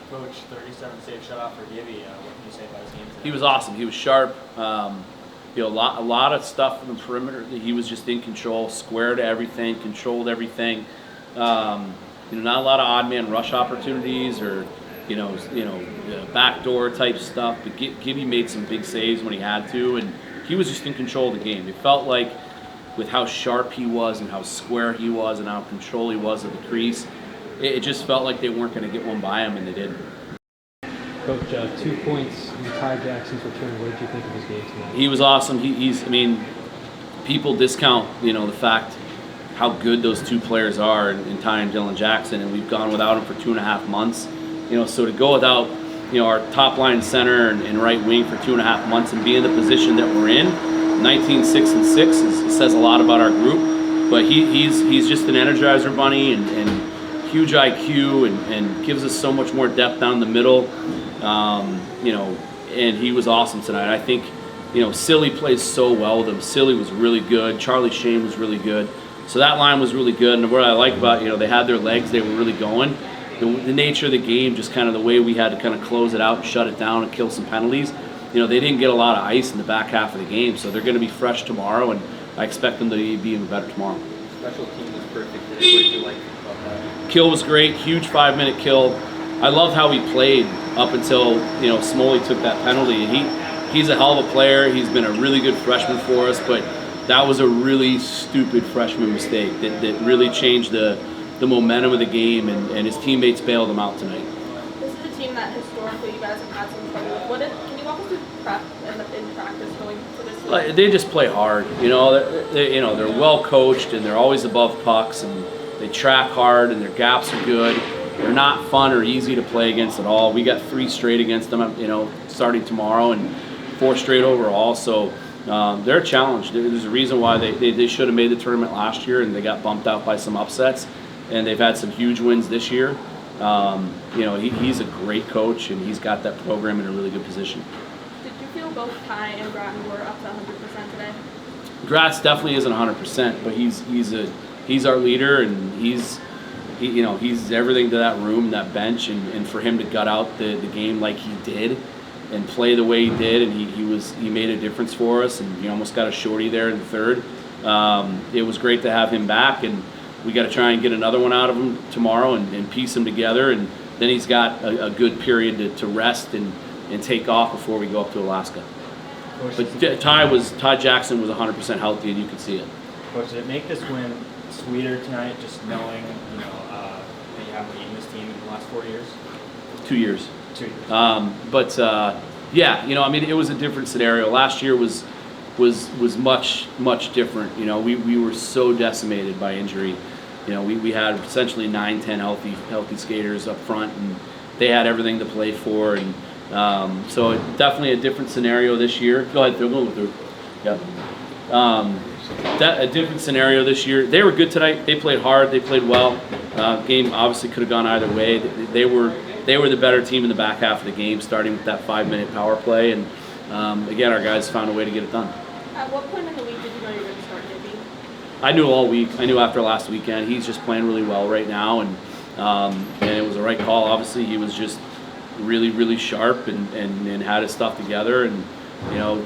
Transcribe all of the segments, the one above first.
Coach, 37 save shutout for Gibby. What can you say about his game today? He was awesome. He was sharp. A lot of stuff from the perimeter. He was just in control, square to everything, controlled everything. Not a lot of odd man rush opportunities or backdoor type stuff. But Gibby made some big saves when he had to, and he was just in control of the game. It felt like, with how sharp he was and how square he was and how control he was of the crease, it just felt like they weren't going to get one by him, and they did. Coach, 2 points in Ty Jackson's return. What did you think of his game tonight? He was awesome. People discount, the fact how good those two players are in Ty and Dylan Jackson, and we've gone without him for 2.5 months. So to go without, our top line center and right wing for 2.5 months and be in the position that we're in, 19-6-6, says a lot about our group. But he's just an energizer bunny and huge IQ and gives us so much more depth down the middle. And he was awesome tonight. I think, Silly plays so well with him. Silly was really good. Charlie Shane was really good. So that line was really good. And what I like about, they had their legs, they were really going. The nature of the game, just kind of the way we had to kind of close it out and shut it down and kill some penalties. They didn't get a lot of ice in the back half of the game, so they're going to be fresh tomorrow, and I expect them to be even better tomorrow. Special team was perfect today. What did you like about that? Kill was great, huge 5-minute kill. I loved how he played up until Smoley took that penalty. He's a hell of a player. He's been a really good freshman for us, but that was a really stupid freshman mistake that really changed the momentum of the game, and his teammates bailed him out tonight. This is a team that historically you guys have had some trouble with. Can you walk us through prep in practice going to this? They just play hard. They're well coached and they're always above pucks and they track hard and their gaps are good. They're not fun or easy to play against at all. We got 3 straight against them, starting tomorrow, and 4 straight overall. So they're a challenge. There's a reason why they should have made the tournament last year and they got bumped out by some upsets. And they've had some huge wins this year. He's a great coach and he's got that program in a really good position. Did you feel both Ty and Grattan were up to 100% today? Gratz definitely isn't 100%, but he's our leader and he's everything to that room, that bench, and for him to gut out the game like he did and play the way he did, and he made a difference for us, and he almost got a shorty there in the third. It was great to have him back, and we got to try and get another one out of him tomorrow and piece them together, and then he's got a good period to rest and take off before we go up to Alaska. Coach, But Ty Jackson was 100% healthy, and you could see it. Coach, did it make this win sweeter tonight, just knowing that you haven't beaten this team in the last 4 years? 2 years. 2 years. It was a different scenario. Last year was much different. We were so decimated by injury. We had essentially 9-10 healthy skaters up front, and they had everything to play for. And so definitely a different scenario this year. Go ahead, they're going through. Yeah. A different scenario this year. They were good tonight. They played hard. They played well. Game obviously could have gone either way. They were the better team in the back half of the game, starting with that 5-minute power play. And again, our guys found a way to get it done. At what point in the week did you know you were going to start Gibby? I knew all week. I knew after last weekend. He's just playing really well right now, and it was the right call. Obviously, he was just really, really sharp and had his stuff together, and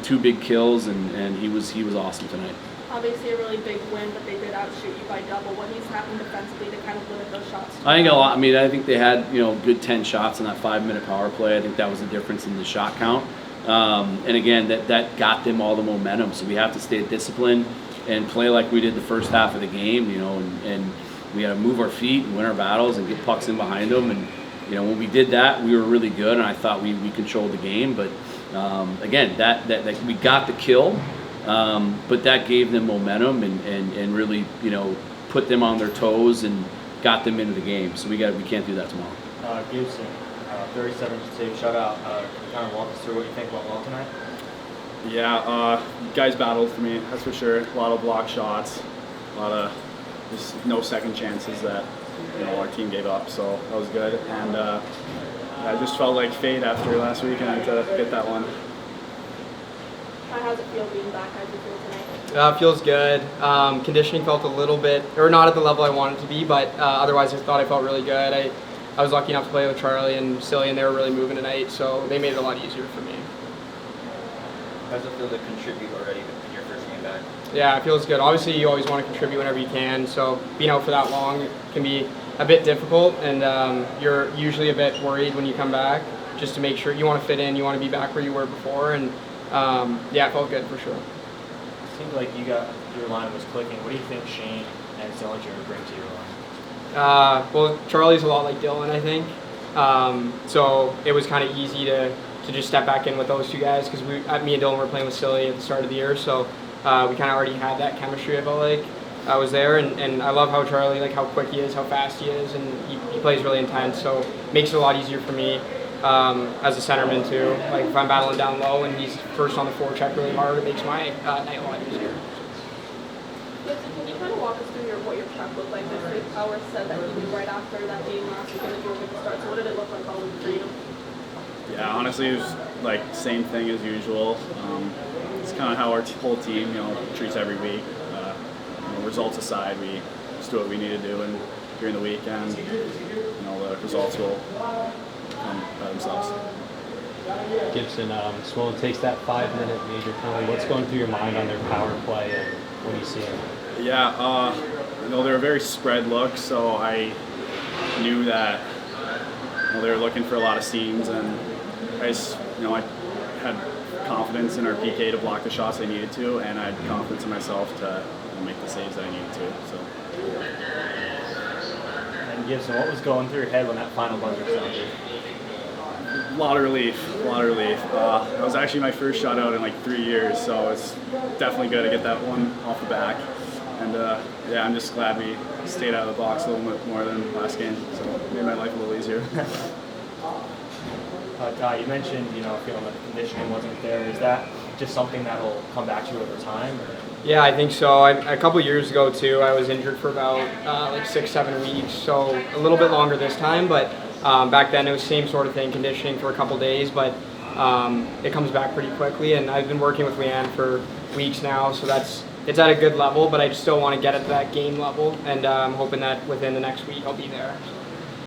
2 big kills, and he was awesome tonight. Obviously a really big win, but they did outshoot you by double. What needs to happen defensively to kind of limit those shots? I think a lot. I think they had good 10 shots in that 5-minute power play. I think that was the difference in the shot count. And again, that got them all the momentum. So we have to stay disciplined and play like we did the first half of the game. And we got to move our feet and win our battles and get pucks in behind them. And when we did that, we were really good. And I thought we controlled the game. But again, that we got the kill. But that gave them momentum and really, put them on their toes and got them into the game. So we can't do that tomorrow. Gibson, 37 save shutout. Can you kind of walk us through what you think went well tonight? Yeah, guys battled for me, that's for sure. A lot of block shots, a lot of just no second chances that our team gave up. So that was good. And I just felt like fate after last weekend to get that one. How's it feel being back? How do you feel tonight? Feels good. Conditioning felt a little bit, or not at the level I wanted to be, but otherwise I thought I felt really good. I was lucky enough to play with Charlie and Silly, and they were really moving tonight, so they made it a lot easier for me. How does it feel to contribute already in your first game back? Yeah, it feels good. Obviously, you always want to contribute whenever you can, so being out for that long can be a bit difficult, and you're usually a bit worried when you come back, just to make sure you want to fit in, you want to be back where you were before, and yeah, it felt good for sure. It seemed like your line was clicking. What do you think Shane and Sillinger bring to your line? Well, Charlie's a lot like Dylan, I think, so it was kind of easy to just step back in with those two guys, because me and Dylan were playing with Silly at the start of the year, so we kind of already had that chemistry. I felt like I was there, and I love how Charlie, like how quick he is, how fast he is, and he plays really intense, so it makes it a lot easier for me as a centerman too. Like if I'm battling down low and he's first on the forecheck really hard, it makes my night a lot easier. Can you kind of walk us through what your prep looked like? This Power said that he knew right after that game last week that you were going to start. So what did it look like all week for you? Yeah, honestly, it was like same thing as usual. It's kind of how our whole team, treats every week. Results aside, we just do what we need to do, and during the weekend, the results will come by themselves. Gibson, Swollen takes that 5-minute major penalty. What's going through your mind on their power play, and what do you see? Yeah, they're a very spread look, so I knew that they were looking for a lot of seams, and I had confidence in our PK to block the shots I needed to, and I had confidence in myself to make the saves that I needed to. So. And Gibson, what was going through your head when that final buzzer sounded? A lot of relief. That was actually my first shutout in like 3 years, so it's definitely good to get that one off the back. And yeah, I'm just glad we stayed out of the box a little bit more than last game, so it made my life a little easier. You mentioned, feeling that the conditioning wasn't there. Is that just something that'll come back to you over time? Or? Yeah, I think so. A couple years ago too, I was injured for about like 6-7 weeks, so a little bit longer this time. But back then it was the same sort of thing, conditioning for a couple days. But it comes back pretty quickly, and I've been working with Leanne for weeks now, so it's at a good level. But I still want to get it to that game level, and I'm hoping that within the next week I'll be there.